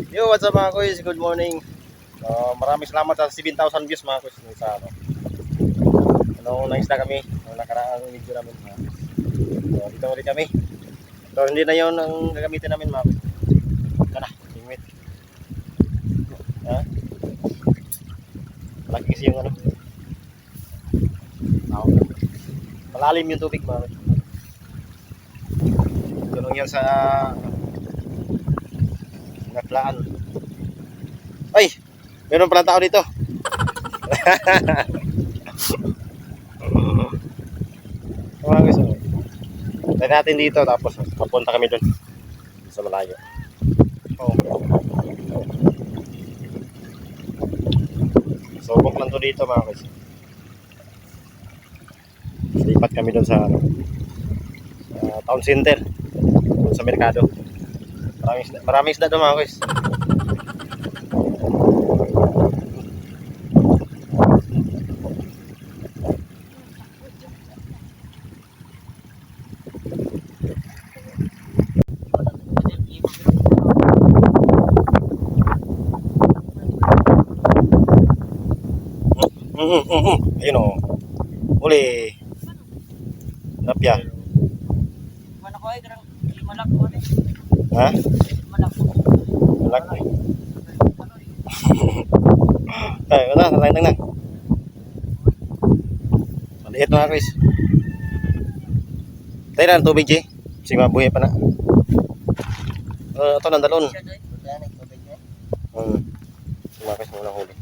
Yo, what's up mga kuys? Good morning. Maraming salamat sa 7,000 views mga kuys sa ano. Na-isda kami nung nakaraang video namin mga kuys. So, dito ulit kami. So, hindi na 'yon ang gagamitin namin mga kuys. Kana, tingwit. Ha? Malaki kasi yung ano. Malalim yung tubig mga kuys. Tulong yan sa naklaan. Ay! Meron pala tao dito. Mga guys, tayo natin dito tapos papunta kami dun sa malayo. Subok lang to dito mga guys. Lipat kami dun sa town center, dun sa merkado. Maraming isda doon mga guys. Ayun o. Uli. Napya. Ha? Malak. Ay, wala. Nalain na. Maliit mga guys. Tayo na ang tubig, G. Sige, mabuhay pa na. Ito ng dalon. Mga guys, walang huli.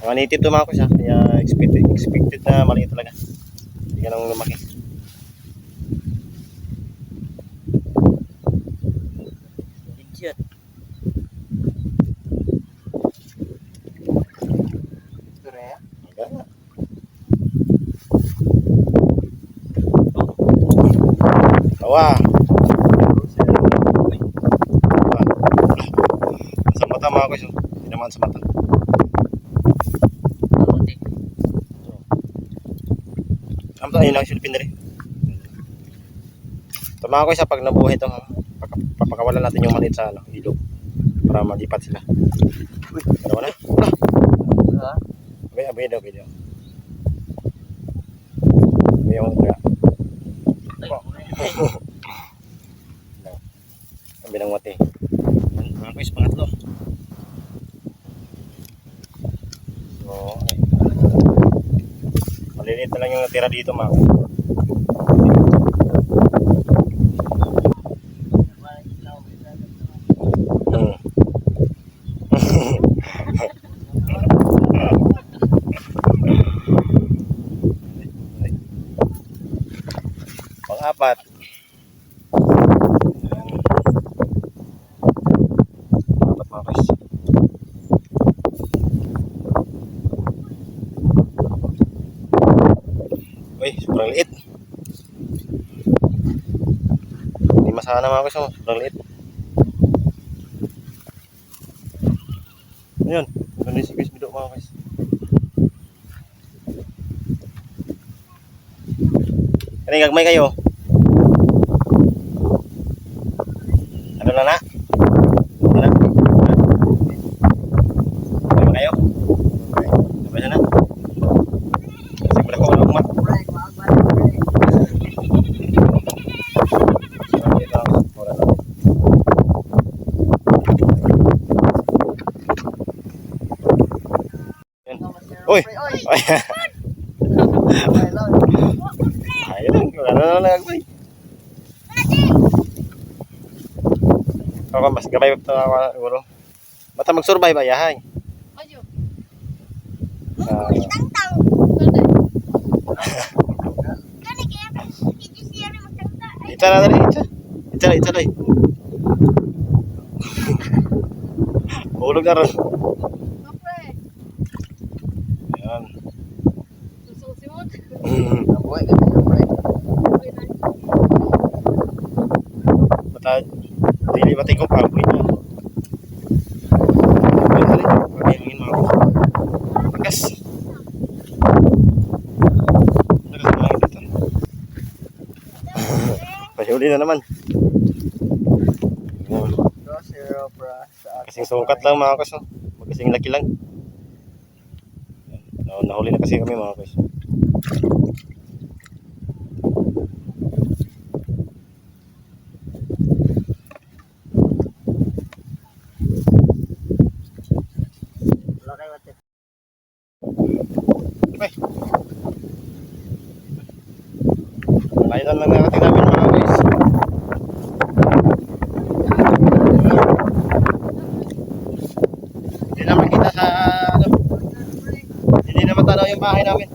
Mga native to mga guys ha. Kaya expected na maliit talaga. Hindi ka nang lumaki. Legit. Tawa. Sa mata mga guys. Hindi naman sa mata. Ayun lang silipin na rin. Ito mga guys, pag nabuhay ito, papakawalan natin yung maliit sa ilog para malipat sila. Dalawa na. Abay daw. Abay yung mga. Abay ng mati. Mga guys, pangatlo. So, maliliit na lang yung natira dito mga guys. Pang-apat. Pang-apat mga guys. Uy, sobrang liit. Hindi masana mga guys, sobrang liit. Ayun, ganun si guys bidok mga guys. Kani gagmay kayo. Ano na na? Ano na? Ano kayo? Sabay na na. Siguro ko wala umat. Uy! Ayun, wala na nagmay. Ako mas gabay pa ako siguro. Basta mag-survive ayahay. Ita na dali, ita dali. Hulog na ron. Ayan. Bata, dili ba tayo kung pagbuhay na. Pagayangin mga ko. Pagkas. Pagkas mga dito. Pahuli na naman. Kasing Sukat lang mga guys. Magkasing laki lang. Nahuli na kasi kami mga guys. Okay. Kailan lang narating namin mga guys. Hindi naman kita sa ano. Hindi naman tanaw yung bahay namin.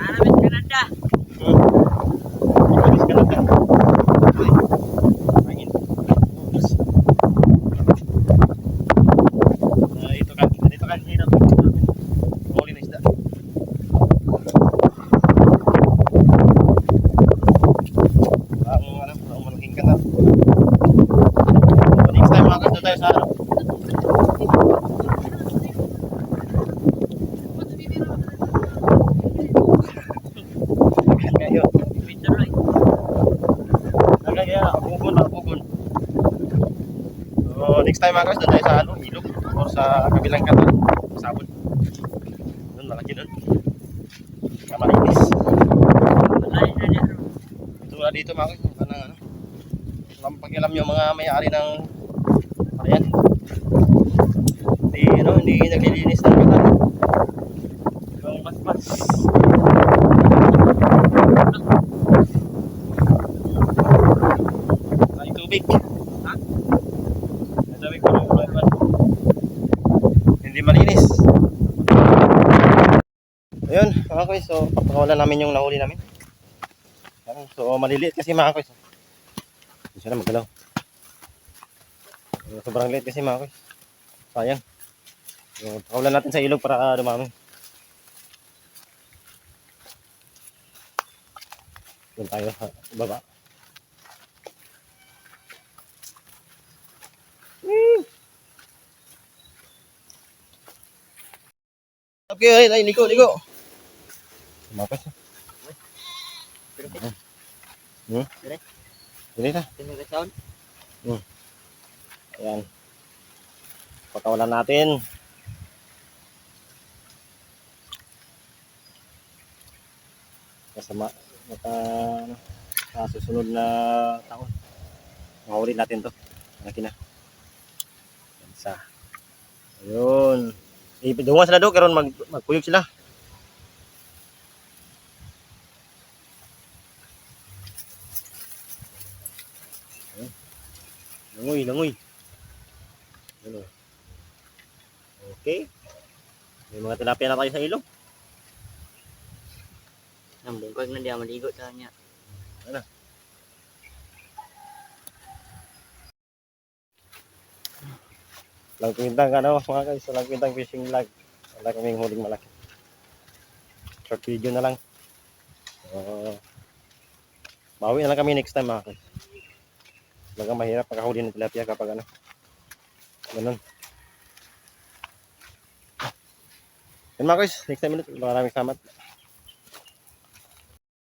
Aramin Canada. Ibalis ka lang ka. Uy. Hangin. Dito ka. Hirap. Huli na isda. Ang malaking ka na. Next time mga doon tayo sa ano. Kayo. Pugon. So, next time mga guys, doon tayo sa ano, ilog or sa kabilang kata, sabon. Doon, malaki doon. Kamarinis. Ito na dito mga guys, kanang ano. Walang pakialam yung mga may-ari ng ayan. Hindi naglilinis ng kata. Yung paspas. Ay, tubig. Ha? Ay, tubig ko lang. Hindi malinis. Ayun, mga guys. So, papakawalan namin yung nahuli namin. So, maliliit kasi mga guys. Hindi siya na magalaw. Sobrang liit kasi mga guys. Sayang. So, papakawalan natin sa ilog para dumami. Doon tayo sa baba. Okay, ay, ligo. Mapas. Dili na. Ayan. Pakawalan natin. Kasama sa susunod na taon. Mahuli natin to. Malaki na. Isa. Ayun. Idungan sila do karon magkuyog sila. Langoy. Ano? Okay. May mga tilapia na tayo sa ilog. Ang bungkag na diya maligo sa kanya. Ano? Lang kwintang ano mga guys, lang kwintang fishing vlog. Wala kaming huling malaki. Short video na lang. Bawi na lang kami next time mga guys. Talagang mahirap pagkahuli ng tilapia kapag ano. Ganun. Yan mga guys, next time ulit. Maraming salamat.